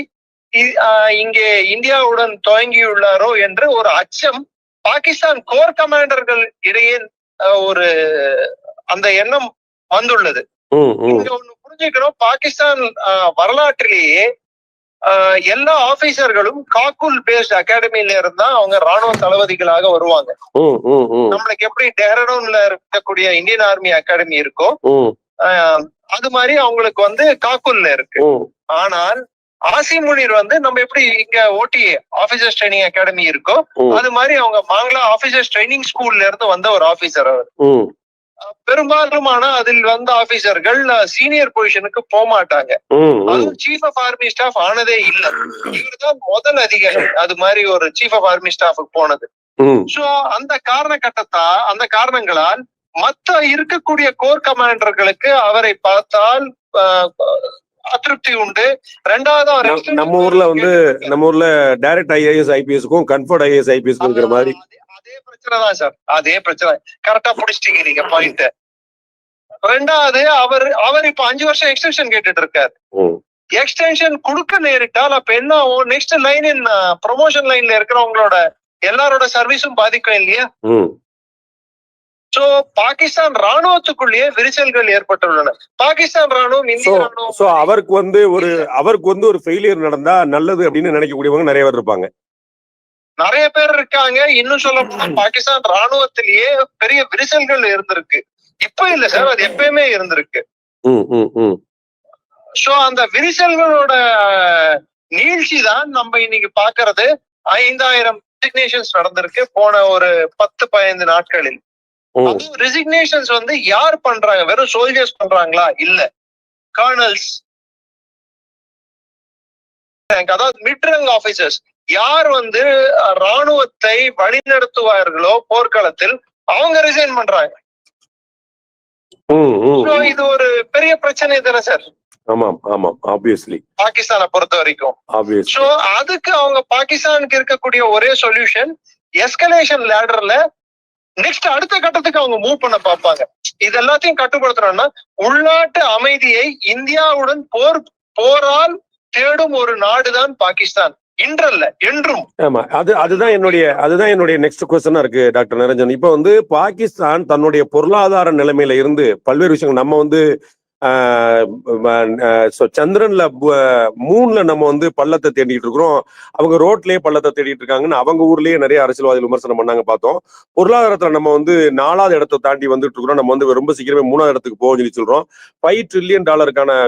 Speaker 5: இங்கே இந்தியாவுடன் துவங்கியுள்ளாரோ என்று ஒரு அச்சம் பாகிஸ்தான் கோர் கமாண்டர்கள் இடையே ஒரு அந்த எண்ணம் வந்துள்ளது. இங்க ஒண்ணு புரிஞ்சுக்கணும், பாகிஸ்தான் வரலாற்றிலேயே எல்லா ஆபீசர்களும் காக்குல் பேஸ்ட் அகாடமியில இருந்தா அவங்க ராணுவ தளபதிகளாக வருவாங்க. நம்மளுக்கு எப்படி டெஹ்ராடூன்ல இருக்கக்கூடிய இந்தியன் ஆர்மி அகாடமி இருக்கோ அது மாதிரி அவங்களுக்கு வந்து காக்குல்ல இருக்கு. ஆனால் ஆசிம் முனீர் வந்து நம்ம எப்படி இங்க ஓடிஏ ஆபீசர்ஸ் ட்ரைனிங் அகாடமி இருக்கோ அது மாதிரி அவங்க மாங்லா ஆபீசர்ஸ் ட்ரைனிங் ஸ்கூல்ல இருந்து வந்த ஒரு ஆபீசர் அவர். பெரும்பாலுமான அதில் வந்த ஆபீசர்கள் சீனியர் பொசிஷனுக்கு போக மாட்டாங்க, அதுவும் சீஃப் ஆஃப் ஆர்மி ஸ்டாஃப் ஆனதே இல்லை. இவர் தான் முதல் அதிகாரி அது மாதிரி ஒரு சீஃப் ஆஃப் ஆர்மி ஸ்டாஃபுக்கு போனது. சோ அந்த காரணங்களால் மத்த இருக்கக்கூடிய கோர் கமாண்டர்களுக்கு அவரை பார்த்தால் அதிருப்தி உண்டு. ரெண்டாவது
Speaker 4: நம்ம ஊர்ல டைரக்ட் ஐஏஎஸ் ஐபிஎஸ்க்கும் கன்ஃபர்ட் ஐஏஎஸ் ஐபிஎஸ்க்கும் இருக்கிற மாதிரி
Speaker 5: அதே பிரச்சனை தான் சார், அதே பிரச்சனை. கரெக்டா புடிச்சிட்டீங்க நீங்க பாயிண்ட். ரெண்டாவது அவர் இப்ப 5 வருஷம் எக்ஸ்டென்ஷன் கேட்டுட்டு இருக்காரு. எக்ஸ்டென்ஷன் கொடுக்க நேரிட்டால் அப்ப என்ன ஆகும், நெக்ஸ்ட் லைன் ப்ரொமோஷன் லைன்ல இருக்கிறவங்களோட எல்லாரோட சர்வீஸும் பாதிக்கும் இல்லையா? சோ பாகிஸ்தான் ராணுவத்துக்குள்ளேயே விரிசல்கள் ஏற்பட்டுள்ளன. பாகிஸ்தான் ராணுவம் இந்திய ராணுவம் அவருக்கு வந்து ஒரு ஃபெயிலியர் நடந்தா நல்லது அப்படின்னு நினைக்கக்கூடியவங்க நிறைய பேர் இருப்பாங்க. நிறைய பேர் இருக்காங்க. இன்னும் சொல்ல போனா பாகிஸ்தான் ராணுவத்திலேயே பெரிய விரிசல்கள் இருந்திருக்கு. இப்ப இல்ல சார், அது எப்பயுமே இருந்திருக்கு. சோ அந்த விரிசல்களோட நீழ்ச்சி தான் நம்ம இன்னைக்கு பாக்குறது. 5000 ரெசிக்னேஷன்ஸ் நடந்திருக்கு போன ஒரு 10-15 நாட்களில். அதுவும் ரெசிக்னேஷன்ஸ் வந்து யார் பண்றாங்க, வெறும் சோல்ஜர்ஸ் பண்றாங்களா? இல்ல, கர்னல்ஸ், அதாவது மிட் ரேங்க் ஆபீசர்ஸ், யார் வந்து ராணுவத்தை வழிநடத்துவார்களோ போர்க்களத்தில் அவங்க ரிசைன் பண்றாங்க. இது ஒரு பெரிய பிரச்சனை தானே சார்?
Speaker 4: ஆமாம் ஆமாம், ஆப்வியஸ்லி
Speaker 5: பாகிஸ்தானை பொறுத்த வரைக்கும். சோ அதுக்கு அவங்க பாகிஸ்தானுக்கு இருக்கக்கூடிய ஒரே சொல்யூஷன் எஸ்கலேஷன் லேடர்ல நெக்ஸ்ட் அடுத்த கட்டத்துக்கு அவங்க மூவ் பண்ண பார்ப்பாங்க. இது எல்லாத்தையும் கட்டுப்படுத்தணும்னா உள்நாட்டு அமைதியை இந்தியாவுடன் போரால் தேடும் ஒரு நாடுதான் பாகிஸ்தான். இன்றல்ல, என்றும்.
Speaker 4: ஆமா, அதுதான் என்னுடைய நெக்ஸ்ட் கொஸ்டினா இருக்கு டாக்டர் நிரஞ்சன். இப்ப வந்து பாகிஸ்தான் தன்னுடைய பொருளாதார நிலைமையில இருந்து பல்வேறு விஷயங்கள் நம்ம வந்து சந்திரன்ல மூன்ல நம்ம வந்து பள்ளத்தை தேடிட்டு இருக்கிறோம், அவங்க ரோட்லயே பள்ளத்தை தேடிட்டு இருக்காங்கன்னு அவங்க ஊர்லயே நிறைய அரசியல்வாதிகள் விமர்சனம் பண்ணாங்க பார்த்தோம். பொருளாதாரத்துல நம்ம வந்து 4வது இடத்தை தாண்டி வந்துட்டு இருக்கிறோம், நம்ம வந்து ரொம்ப சீக்கிரமே 3வது இடத்துக்கு போக சொல்லி சொல்றோம். $5 trillion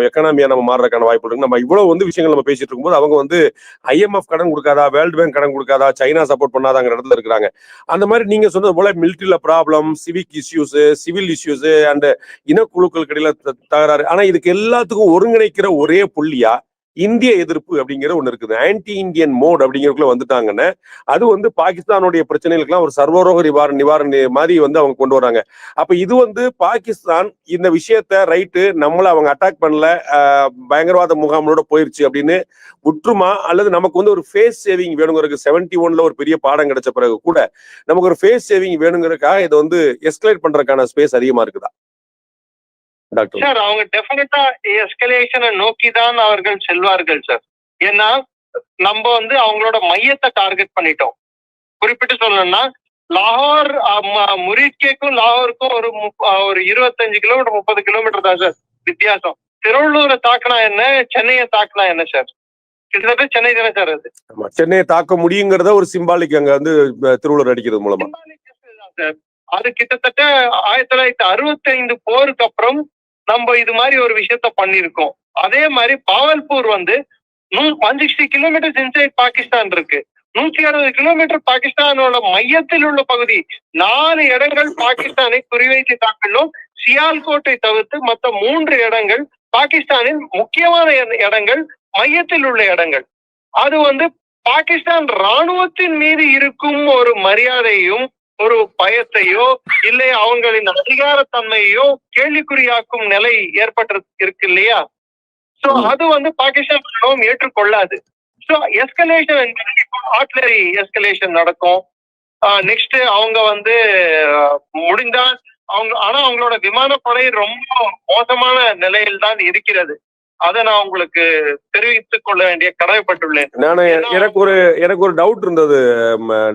Speaker 4: எக்கனாமியா நம்ம மாறுறதுக்கான வாய்ப்பு இருக்கு. நம்ம இவ்வளவு வந்து விஷயங்கள் நம்ம பேசிட்டு இருக்கும்போது அவங்க வந்து IMF கடன் கொடுக்காதா, வேர்ல்டு பேங்க் கடன் கொடுக்காதா, சைனா சப்போர்ட் பண்ணாதாங்கிற இடத்துல இருக்கிறாங்க. அந்த மாதிரி நீங்க சொன்னது போல மிலிட்டரியில problem, civic issues, civil issues and இனக்குழுக்களுக்கு இடையில தகராறு. ஆனா இதுக்கு எல்லாத்துக்கும் ஒருங்கிணைக்கிற ஒரே புள்ளியா இந்திய எதிர்ப்பு அப்படிங்கிற ஒண்ணு இருக்குது. ஆன்டி இந்தியன் மோட் அப்படிங்கிறதுக்குள்ள வந்துட்டாங்கன்னு அது வந்து பாகிஸ்தானுடைய பிரச்சனைகளுக்கெல்லாம் ஒரு சர்வரோக நிவாரண மாதிரி வந்து அவங்க கொண்டு வராங்க. அப்ப இது வந்து பாகிஸ்தான் இந்த விஷயத்த ரைட்டு நம்மள அவங்க அட்டாக் பண்ணல, பயங்கரவாத முகாமோட போயிருச்சு அப்படின்னு உற்றுமா, அல்லது நமக்கு வந்து ஒரு ஃபேஸ் சேவிங் வேணுங்கிறதுக்கு 71ல ஒரு பெரிய பாடம் கிடைச்ச பிறகு கூட நமக்கு ஒரு ஃபேஸ் சேவிங் வேணுங்கிறதுக்காக இதை வந்து எஸ்கலேட் பண்றதுக்கான ஸ்பேஸ் அதிகமா இருக்குதா டாக்டர்?
Speaker 5: சார், அவங்க டெஃபினட்டா எஸ்கலேஷனை நோக்கி தான் அவர்கள் செல்வார்கள் சார். ஏன்னா நம்ம வந்து அவங்களோட மையத்தை டார்கெட் பண்ணிட்டோம். குறிப்பிட்டு சொல்லணும்னா லாகூர் முரிட்கேக்கும் லாகூருக்கும் ஒரு 25 கிலோமீட்டர் 30 கிலோமீட்டர் தான் சார் வித்தியாசம். திருவள்ளூரை தாக்குனா என்ன, சென்னையை தாக்குனா என்ன சார்? கிட்டத்தட்ட சென்னை தானே சார் அது.
Speaker 4: சென்னையை தாக்க முடியுங்கிறத ஒரு சிம்பாலிக் அங்க வந்து திருவள்ளூர் அடிக்கிறது மூலமா
Speaker 5: சார். அது கிட்டத்தட்ட 1965 போருக்கு அப்புறம் நம்ம இது மாதிரி ஒரு விஷயத்த பண்ணிருக்கோம். அதே மாதிரி பாவல்பூர் வந்து 160 கிலோமீட்டர் இன்சைட் பாகிஸ்தான் இருக்கு. 160 கிலோமீட்டர் பாகிஸ்தானோட மையத்தில் உள்ள பகுதி. 4 இடங்கள் பாகிஸ்தானை குறிவைத்து தாக்கலும். சியால்கோட்டை தவிர்த்து மற்ற 3 இடங்கள் பாகிஸ்தானின் முக்கியமான இடங்கள், மையத்தில் உள்ள இடங்கள். அது வந்து பாகிஸ்தான் ராணுவத்தின் மீது இருக்கும் ஒரு மரியாதையும் ஒரு பயத்தையோ இல்லை அவங்களின் அதிகாரத்தன்மையோ கேள்விக்குறியாக்கும் நிலை ஏற்பட்டு இருக்கு இல்லையா? சோ அது வந்து பாகிஸ்தான் ராணுவம் ஏற்றுக்கொள்ளாது. சோ எஸ்கலேஷன் என்பது ஆர்டிலரி எஸ்கலேஷன் நடக்கும். நெக்ஸ்ட் அவங்க வந்து முடிந்தா அவங்களோட விமானப்படை ரொம்ப மோசமான நிலையில் தான் இருக்கிறது. அதை நான் உங்களுக்கு தெரிவித்துக் கொள்ள வேண்டிய கடமைப்பட்டுள்ளேன்.
Speaker 4: எனக்கு ஒரு டவுட் இருந்தது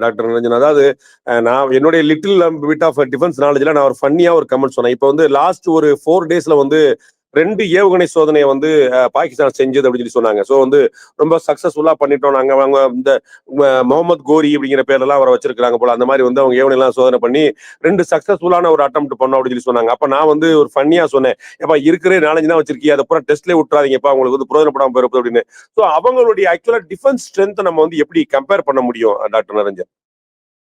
Speaker 4: டாக்டர் நிரஞ்சன். அதாவது நான் என்னுடைய லிட்டில் பிட் ஆஃப் டிஃபென்ஸ் நாலேஜ்ல நான் ஒரு ஃபன்னியா ஒரு கமெண்ட் சொன்னேன். இப்போ வந்து லாஸ்ட் ஒரு 4 டேஸ்ல வந்து 2 ஏவுகணை சோதனையை வந்து பாகிஸ்தான் செஞ்சது அப்படின்னு சொல்லி சொன்னாங்க. ஸோ வந்து ரொம்ப சக்சஸ்ஃபுல்லா பண்ணிட்டோம் நாங்க. அவங்க இந்த முகமது கோரி அப்படிங்கிற பேர்லாம் அவரை வச்சிருக்காங்க போல. அந்த மாதிரி வந்து அவங்க ஏவுகணை எல்லாம் சோதனை பண்ணி 2 சக்சஸ்ஃபுல்லான ஒரு அட்டெம்ப்ட் பண்ணோம் அப்படின்னு சொல்லி சொன்னாங்க. அப்ப நான் வந்து ஒரு ஃபன்னியா சொன்னேன், எப்ப இருக்கிற 4 தான் வச்சிருக்கீங்க, அதை பூரா டெஸ்ட்லேயே விட்டுறாதீங்கப்பா, உங்களுக்கு வந்து பிரயோஜனப்படாம போயிருப்பது அப்படின்னு. ஸோ அவங்களுடைய ஆக்சுவலா டிஃபென்ஸ் ஸ்ட்ரென்த் நம்ம வந்து எப்படி கம்பேர் பண்ண முடியும் டாக்டர் நிரஞ்சன்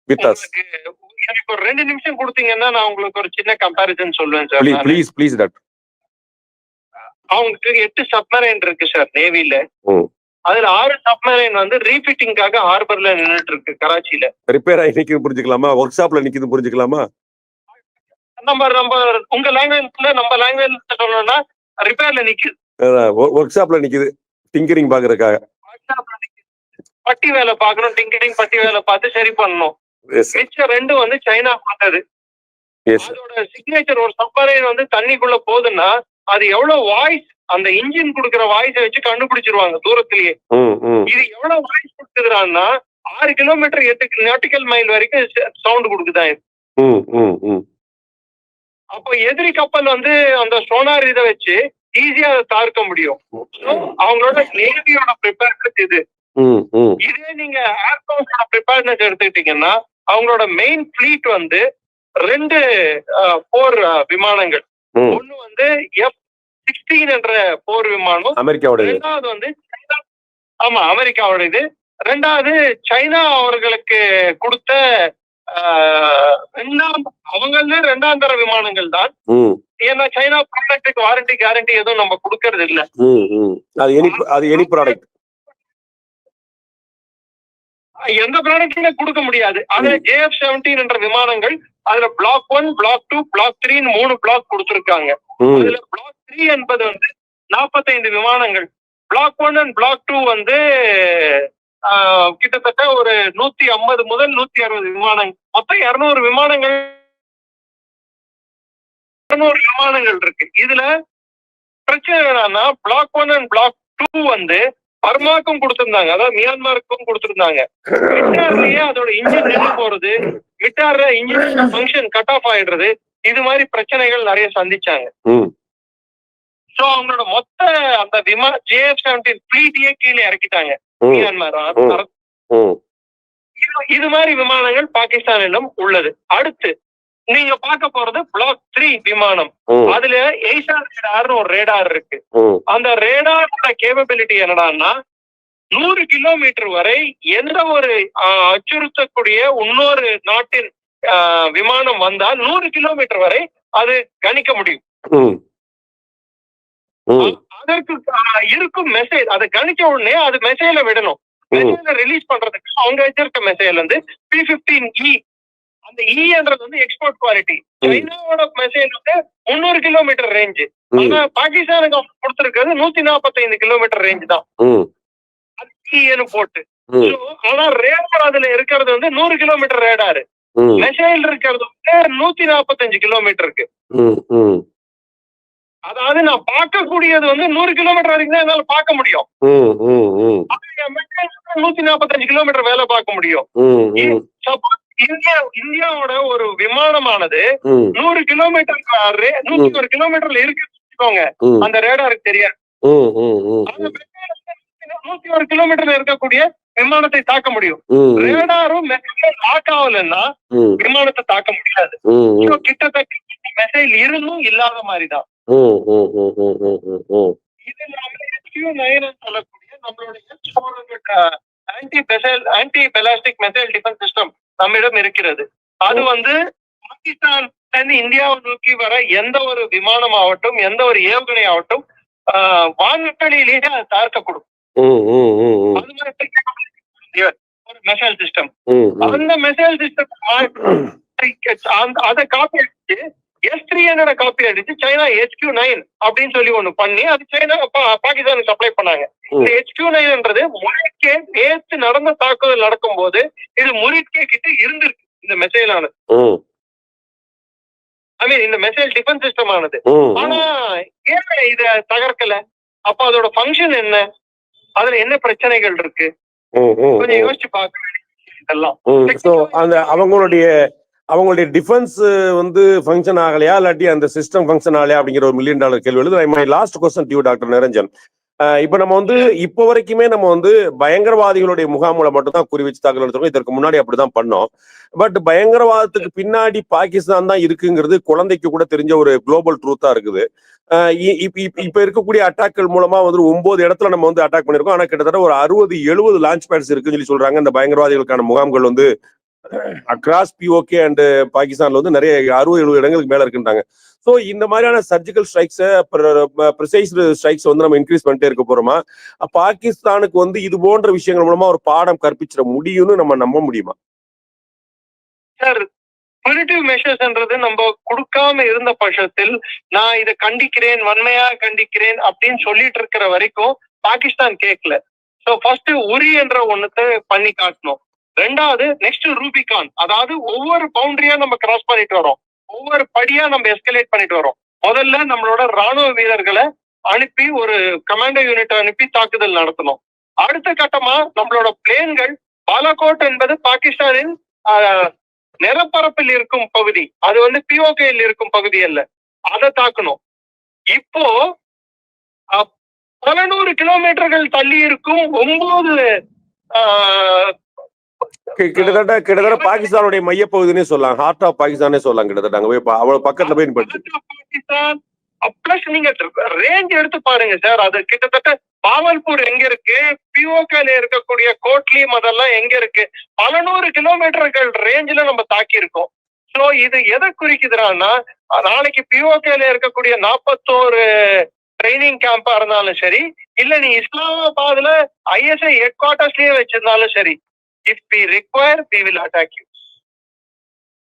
Speaker 4: வித் அஸ்?
Speaker 5: எனக்கு ஒரு 2 நிமிஷம் கொடுத்தீங்கன்னா நான் உங்களுக்கு ஒரு சின்ன கம்பேரிசன் சொல்லுவேன் சார்.
Speaker 4: Please doctor.
Speaker 5: அவங்களுக்கு 8 சப்மரைன் இருக்கு சார் நேவில. அதுல 6 சப்மரைன் வந்து ரீஃபிட்டிங்காக ஹார்பர்ல நின்னுட்டு இருக்கு கராச்சியில.
Speaker 4: ரிப்பேர் ஆகி நிக்குது புரிஞ்சுக்கலாமா, ஒர்க் ஷாப்ல நிக்குது புரிஞ்சுக்கலாமா?
Speaker 5: நம்ம உங்க லாங்குவேஜ்ல நம்ம லாங்குவேஜ்ல சொல்லணும்னா ரிப்பேர்ல நிக்குது,
Speaker 4: ஒர்க் ஷாப்ல நிக்குது, டிங்கரிங் பாக்குறதுக்காக.
Speaker 5: பட்டி வேலை பார்க்கணும், டிங்கரிங் பட்டி வேலை பார்த்து சரி பண்ணணும். மிச்ச 2 வந்து சைனா பார்த்தது. அதோட சிக்னேச்சர் ஒரு சப்மரைன் வந்து தண்ணிக்குள்ள போகுதுன்னா அது எவ்வளவு வாய்ஸ், அந்த இன்ஜின் கொடுக்குற வாய்ஸை வச்சு கண்டுபிடிச்சிருவாங்க தூரத்திலேயே. இது எவ்வளவு வாய்ஸ் கொடுக்குறான்னா 6 கிலோமீட்டர் 8 நாட்டிக்கல் மைல் வரைக்கும் சவுண்ட் கொடுக்குதான் இது. அப்போ எதிரி கப்பல் வந்து அந்த சோனார் இதை வச்சு ஈஸியா அதை தாக்க முடியும். அவங்களோட நேவியோட ப்ரிப்பேர்னஸ் இது. இதே நீங்க ஏர்போர்ட்டோட ப்ரிப்பேர்னஸ் எடுத்துக்கிட்டீங்கன்னா அவங்களோட மெயின் ஃபிளீட் வந்து 2 போர் விமானங்கள். ஒண்ணு வந்து F-16 என்ற போர் விமானம் அமெரிக்காவோட. ரெண்டாவது வந்து அமெரிக்காவோட இது. ரெண்டாவது சைனா அவர்களுக்கு கொடுத்த அவங்களே 2ஆம் தர விமானங்கள் தான். ஏன்னா சைனா ப்ராடக்ட்டுக்கு வாரண்டி கேரண்டி எதுவும் நம்ம கொடுக்கறது இல்ல. அது எனி ப்ராடக்ட், எந்த ப்ராடக்ட்டுமே கொடுக்க முடியாது. அதுல JF-17 என்ற விமானங்கள் அதுல பிளாக் 1, பிளாக் 2, பிளாக் 3 3 பிளாக் கொடுத்திருக்காங்க. அதுல பிளாக் 3 என்பது வந்து 45 விமானங்கள். பிளாக் 1 அண்ட் பிளாக் 2 வந்து கிட்டத்தட்ட ஒரு 150 முதல் 160 விமானங்கள், மொத்தம் 200 விமானங்கள் இருக்கு. இதுல பிரச்சனை என்னன்னா பிளாக் 1 அண்ட் பிளாக் 2 வந்து பர்மாக்கும் கொடுத்திருந்தாங்க, அதாவது மியான்மருக்கும் கொடுத்திருந்தாங்க. மிட்டார்லயே அதோட இன்ஜின் நின்று போறது, மிட்டார்ல இன்ஜின் ஃபங்க்ஷன் கட் ஆஃப் ஆயிடுறது, இது மாதிரி பிரச்சனைகள் நிறைய சந்திச்சாங்க. சோ அவங்களோட மொத்த அந்த JF-17 ஃபிளீட்டையே கீழே இறக்கிட்டாங்க மியான்மர். இது மாதிரி விமானங்கள் பாகிஸ்தானிலும் உள்ளது. அடுத்து நீங்க பார்க்க போறது பிளாக் 3 விமானம். அதுல எய்சார் ரேடார்னு ஒரு ரேடார் இருக்கு. அந்த ரேடாரோட கேப்பபிலிட்டி என்னடான்னா 100 கிலோமீட்டர் வரை எந்த ஒரு அச்சுறுத்தக்கூடிய இன்னொரு நாட்டின் விமானம் வந்தால் 100 கிலோமீட்டர் வரை அது கணிக்க முடியும். அதற்கு இருக்கும் மெசேஜ் அதை கணிச்ச உடனே அது மெசேஜ்ல விடணும். மெசேஜ்ல ரிலீஸ் பண்றதுக்கு அவங்க வச்சிருக்க மெசேஜ்ல இருந்து P-15E, அந்த ஈன்றது வந்து எக்ஸ்போர்ட் குவாலிட்டி. சைனாவோட மெசேஜ் வந்து 300 கிலோமீட்டர் ரேஞ்ச். ஆனா பாகிஸ்தானுக்கு கொடுத்திருக்கிறது 145 கிலோமீட்டர் ரேஞ்ச் தான். அது ஈன்னு போட்டு. ஆனா ரேடார் அதுல இருக்கிறது வந்து 100 கிலோமீட்டர் ரேடாரு. மெசேஜ் இருக்கிறது வந்து 145 கிலோமீட்டர் இருக்கு. அதாவது நான் பார்க்கக்கூடியது வந்து 100 கிலோமீட்டர் வரைக்கும் தான் என்னால பார்க்க முடியும். 145 கிலோமீட்டர் வேலை பார்க்க முடியும். சப்போஸ் இந்தியாவோட ஒரு விமானமானது 100 கிலோமீட்டர் 101 கிலோமீட்டர்ல இருக்குங்க, அந்த ரேடாருக்கு தெரியாது. 101 கிலோமீட்டர்ல இருக்கக்கூடிய விமானத்தை தாக்க முடியும். ரேடாரும் மெசேஜ் லாக் ஆகலன்னா விமானத்தை தாக்க முடியாது. கிட்டத்தட்ட மெசேஜ் இருந்தும் இல்லாத மாதிரிதான். இது HQ-9 சொல்லக்கூடிய நம்மளுடைய anti ballistic missile defence system நம்மிடம் இருக்கிறது. அது வந்து பாகிஸ்தான் இந்தியாவை நோக்கி வர எந்த ஒரு விமானம் ஆகட்டும், எந்த ஒரு ஏவுகணை ஆகட்டும், வான்வெளியிலேயே அது தாக்கக்கூடும். ஒரு மெசைல் சிஸ்டம். அந்த மெசைல் சிஸ்டம் அதை காப்பி அடிச்சு S-300 காப்பி அடிச்சு சைனா HQ-9 அப்படின்னு சொல்லி ஒண்ணு பண்ணி அது சைனா பாகிஸ்தானுக்கு சப்ளை பண்ணாங்க. இந்த HQ-9ன்றது முரிட்கே நேற்று நடந்த தாக்குதல் நடக்கும் போது இது முரிட்கே கிட்ட இருந்திருக்கு. இந்த மெசைல் ஆனது, இந்த மெசைல் டிஃபென்ஸ் சிஸ்டம் ஆனது. ஆனா ஏன் இத தகர்க்கல? அப்ப அதோட ஃபங்க்ஷன் என்ன, அதுல என்ன பிரச்சனைகள் இருக்கு, கொஞ்சம் யோசிச்சு பார்க்க இதெல்லாம்.
Speaker 4: அவங்களுடைய டிஃபென்ஸ் வந்து ஃபங்க்ஷன் ஆகலையா, இல்லாட்டி அந்த சிஸ்டம் ஃபங்க்ஷன் ஆகலையா அப்படிங்கிற ஒரு $1 மில்லியன் கேள்வி எழுது. My last question to you doctor Niranjan. இப்ப நம்ம வந்து இப்போ வரைக்குமே நம்ம வந்து பயங்கரவாதிகளுடைய முகாம்களை மட்டும் தான் குறி வச்சு தாக்கல் நடத்துறோம். இதற்கு முன்னாடி அப்படிதான் பண்ணோம். பட் பயங்கரவாதத்துக்கு பின்னாடி பாகிஸ்தான் தான் இருக்குங்கிறது குழந்தைக்கு கூட தெரிஞ்ச ஒரு குளோபல் ட்ரூத்தா இருக்குது. இப்ப இருக்கக்கூடிய அட்டாக்கள் மூலமா வந்து 9 இடத்துல நம்ம வந்து அட்டாக் பண்ணிருக்கோம். ஆனா கிட்டத்தட்ட ஒரு 60-70 லான்ச் பேட்ஸ் இருக்குன்னு சொல்லி சொல்றாங்க. இந்த பயங்கரவாதிகளுக்கான முகாம்கள் வந்து அக்ராஸ் POK அண்ட் பாகிஸ்தான்ல வந்து நிறைய 60-70 இடங்களுக்கு மேல இருக்குன்றாங்க. சோ இந்த மாதிரியான சர்ஜிக்கல் ஸ்ட்ரைக்ஸ், ப்ரிசைஸ் ஸ்ட்ரைக்ஸ் வந்து நம்ம இன்க்ரீஸ் பண்ணிட்டே இருக்க போறோமா? பாகிஸ்தானுக்கு வந்து இது போன்ற விஷயங்கள் மூலமா ஒரு பாடம் கற்பிச்சிட முடியும்னு நம்ம நம்ப முடியுமா?
Speaker 5: சார், பொலிட்டிவ் மெஷர்ஸ்ன்றது நம்ம கொடுக்காம இருந்த பட்சத்தில் நான் இதை கண்டிக்கிறேன், வன்மையா கண்டிக்கிறேன் அப்படின்னு சொல்லிட்டு இருக்கிற வரைக்கும் பாகிஸ்தான் கேட்கல. சோ ஃபர்ஸ்ட் உரி என்ற ஒண்ணுத்தை பண்ணி காட்டணும். ரெண்டாவது நெக்ஸ்ட் ரூபிகான், அதாவது ஒவ்வொரு பவுண்டரியா நம்ம கிராஸ் பண்ணிட்டு வரோம், ஒவ்வொரு படியா நம்ம எஸ்கலேட் பண்ணிட்டு வரோம். முதல்ல நம்மளோட ராணுவ வீரர்களை அனுப்பி ஒரு கமாண்டோ யூனிட் அனுப்பி தாக்குதல் நடத்தணும். அடுத்த கட்டமா நம்மளோட பிளேன்கள், பாலாகோட் என்பது பாகிஸ்தானின் நிலப்பரப்பில் இருக்கும் பகுதி, அது வந்து POK-யில் இருக்கும் பகுதி அல்ல, அதை தாக்கணும். இப்போ 100 கிலோமீட்டர்கள் தள்ளி இருக்கும் 9
Speaker 4: கிட்டத்தட்ட பாகிஸ்தானுடைய மையப்பகுதினே சொல்லலாம், ஹார்ட் ஆஃப் பாகிஸ்தானே சொல்லலாம். கிட்டத்தட்ட அங்க போய் அவ்வளவு பக்கத்துல போய்
Speaker 5: பாகிஸ்தான். பிளஸ் நீங்க ரேஞ்ச் எடுத்து பாருங்க சார், அது கிட்டத்தட்ட பாவல்பூர் எங்க இருக்கு, POK-ல இருக்கக்கூடிய கோட்லியும் அதெல்லாம் எங்க இருக்கு, 100 கிலோமீட்டர்கள் ரேஞ்சில நம்ம தாக்கி இருக்கோம். சோ இது எதை குறிக்குதுன்னா, நாளைக்கு POK-ல இருக்கக்கூடிய 41 ட்ரைனிங் கேம்பா இருந்தாலும் சரி, இல்ல நீ இஸ்லாமாபாத்ல ISI ஹெட் குவார்டர்ஸ்லயே வச்சிருந்தாலும் சரி, if we require we will attack you.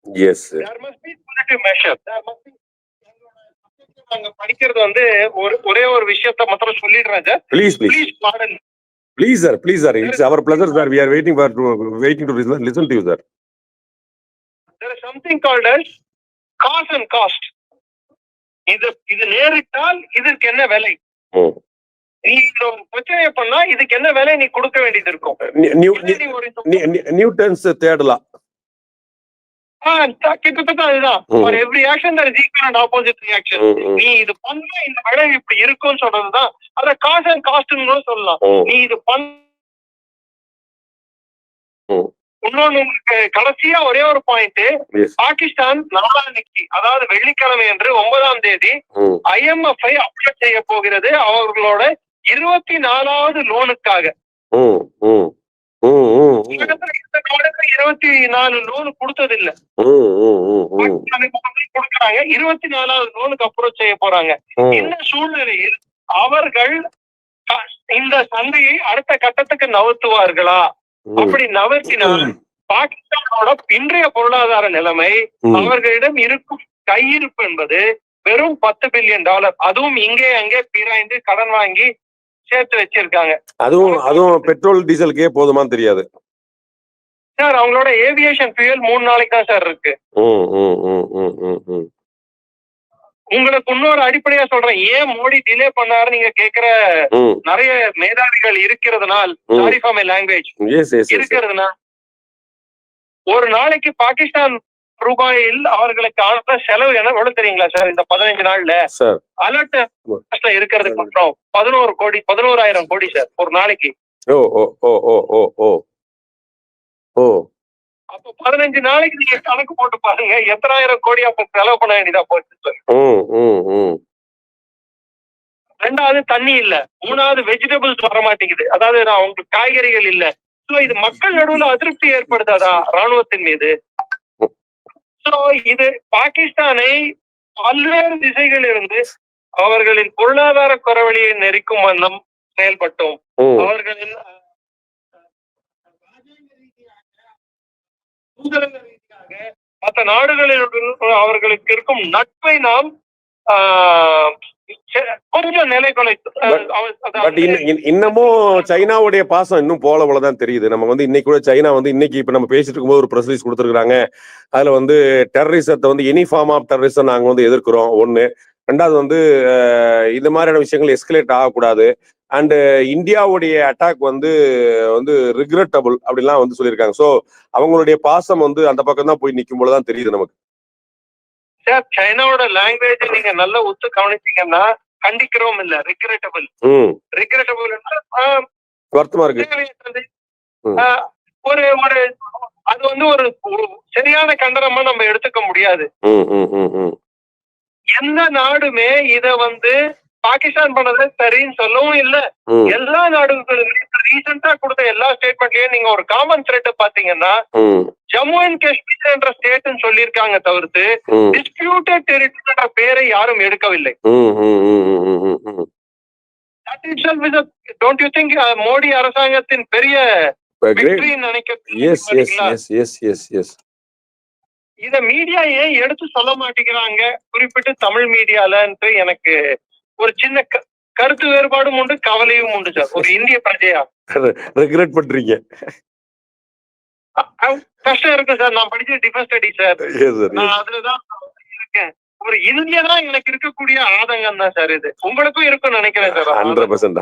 Speaker 4: Yes,
Speaker 5: there must be punitive measure. There must be. நாங்க படிக்கிறது வந்து ஒரே ஒரு விஷயத்தை மாத்திரம் சொல்லிடுறேன் sir. Please pardon.
Speaker 4: Please sir, it's our pleasure sir. We are waiting to listen to you sir.
Speaker 5: There is something called as cause and cost. இது நேரிட்டால் இதற்கு என்ன விலை, நீ ஒரு பிரச்சனையை பண்ணா இதுக்கு என்ன விலை நீ கொடுக்க வேண்டியது இருக்கும்.
Speaker 4: நியூட்டன்ஸ் தேர்ட் லா,
Speaker 5: கிட்டத்தட்ட அதுதான். For every action there is equal and opposite reaction. நீ இது பண்ணா இந்த விளைவு இப்படி இருக்கும்னு சொல்றதுதான் அத காஸ் அண்ட் காஸ்ட்னு சொல்லலாம். நீ இது இன்னொன்னு கடைசியா ஒரே ஒரு பாயிண்ட், பாகிஸ்தான் நாளான்னைக்கு அதாவது வெள்ளிக்கிழமை என்று 9ஆம் தேதி IMF அப்ளை செய்ய போகிறது அவர்களோட 24வது லோனுக்காக. உலகத்துல இந்த நாடுக்கு 24 லோன் கொடுத்தது இல்ல, கொடுக்குறாங்க. 24வது லோனுக்கு அப்ரோச் செய்ய போறாங்க. இந்த சூழ்நிலையில் அவர்கள் இந்த சந்தையை அடுத்த கட்டத்துக்கு நகர்த்துவார்களா? அப்படி நகர்த்தினால் பாகிஸ்தானோட இன்றைய பொருளாதார நிலைமை, அவர்களிடம் இருக்கும் கையிருப்பு என்பது வெறும் $10 பில்லியன், அதுவும் இங்கே அங்கே பிராய்ந்து கடன் வாங்கி சேர்த்து வச்சிருக்காங்க.
Speaker 4: அதுவும் பெட்ரோல் டீசலுக்கே போதுமான்னு தெரியாது
Speaker 5: சார். அவங்களோட ஏவியேஷன் ஃபியூயல் 3 நாளைக்கு தான் சார் இருக்கு. உங்களுக்கு இன்னொரு அடிப்படையா சொல்றேன், ஏன் மோடி டிலே பண்ணாரு நீங்க கேக்குற நிறைய மேதாவிகள் இருக்கிறதுனால், சாரி ஃபார் மை லாங்குவேஜ், இருக்கிறதுனால் ஒரு நாளைக்கு பாகிஸ்தான் ரூபாயில் அவர்களுக்கு ஆன செலவு என்ன எவ்வளவு தெரியுங்களா சார்? இந்த 15 நாள்ல அலர்ட் இருக்கிறது மட்டும் 11,000 கோடி சார் ஒரு நாளைக்கு. அப்ப 15 நாளைக்கு நீங்க கணக்கு போட்டு பாருங்க எத்தனாயிரம் கோடி அப்ப செலவு பண்ண வேண்டியதா போச்சு சார். 2வது தண்ணி இல்ல, 3வது வெஜிடபிள்ஸ் வர மாட்டேங்குது, அதாவது உங்களுக்கு காய்கறிகள் இல்ல. இது மக்கள் நடுவுல அதிருப்தி ஏற்படுத்தாதா ராணுவத்தின் மீது? இது பாகிஸ்தானை பல்வேறு திசைகளில் இருந்து அவர்களின் பொருளாதார குறவழியை நெருக்கும் வண்ணம் செயல்பட்டோம். அவர்களின் ரீதியாக மற்ற நாடுகளில் அவர்களுக்கு இருக்கும் நட்பை நாம் கொஞ்சம் நிலை குலைத்து.
Speaker 4: இன்னமும் சைனாவுடைய பாசம் இன்னும் போலதான் தெரியுது. நம்ம இன்னைக்கு கூட சைனா இன்னைக்கு இப்ப நம்ம பேசிட்டு இருக்கும்போது ஒரு பிரஸ் ரிலீஸ் கொடுத்துருக்காங்க. அதுல டெரரிசத்தை எனி ஃபார்ம் ஆஃப் டெரரிசம் நாங்க எதிர்க்கிறோம். 1. 2வது இந்த மாதிரியான விஷயங்கள் எஸ்கலேட் ஆகக்கூடாது. அண்ட் இந்தியாவுடைய அட்டாக் ரிக்ரெட்டபிள் அப்படிலாம் சொல்லியிருக்காங்க. சோ அவங்களுடைய பாசம் அந்த பக்கம் தான் போய் நிற்கும் போலதான் தெரியுது நமக்கு.
Speaker 5: சார், சைனாவோட லாங்குவேஜ் நீங்க நல்லா ஒத்து கவனிச்சீங்கன்னா கண்டிக்கிறோம் இல்ல, ரிக்ரெட்டபிள். ரிக்ரெட்டபிள்
Speaker 4: வருத்தமா இருக்கு.
Speaker 5: ஒரு அது ஒரு சரியான கண்டனமா நம்ம எடுத்துக்க முடியாது. எந்த நாடுமே இத பாகிஸ்தான் பண்ணது சரின்னு சொல்லவும் இல்ல. எல்லா நாடுகளுமே ரீசெண்டா கொடுத்த எல்லா ஸ்டேட்மெண்ட்லயும் நீங்க ஒரு காமன் த்ரெட் பாத்தீங்கன்னா ஜம்மு அண்ட் காஷ்மீர் என்ற ஸ்டேட் சொல்லியிருக்காங்க தவிர்த்து டிஸ்பியூட்டட் டெரிட்டரியோட பேரை யாரும் எடுக்கவில்லை. டோன்ட் யூ திங்க் மோடி அரசாங்கத்தின் பெரிய இத மீடியா ஏன் எடுத்து சொல்ல மாட்டேங்கிறாங்க, குறிப்பிட்டு தமிழ் மீடியால எனக்கு ஒரு சின்ன கருத்து வேறுபாடும் உண்டு, கவலையும் உண்டு சார். ஒரு இந்திய பிரஜையா
Speaker 4: ரெக்ரெட் பண்றீங்க?
Speaker 5: கஷ்டம் இருக்கு சார். நான் படிச்ச டிஃபென்ஸ் ஸ்டடி சார், நான் அதுலதான் இருக்கேன். ஒரு இந்தியனா எனக்கு இருக்கக்கூடிய ஆதங்கம் தான் சார் இது. உங்களுக்கும் இருக்கும்னு நினைக்கிறேன் sir.
Speaker 4: 100%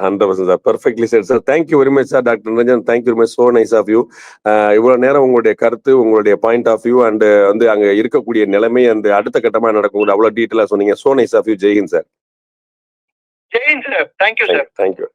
Speaker 4: sir. Perfectly sir. Sir, thank you very much sir. Doctor Niranjan, thank you very much. So nice of you. இவ்வளவு நேரம் உங்களுடைய கருத்து, உங்களுடைய பாயிண்ட் ஆஃப் வியூ அண்ட் அங்க இருக்கக்கூடிய நிலைமை அந்த அடுத்த கட்டமா நடக்கும் அவ்வளவு டீட்டெயிலா சொன்னீங்க. So nice of you. Jai Hind sir.
Speaker 5: Jai Hind sir. Thank you sir.
Speaker 4: Thank you.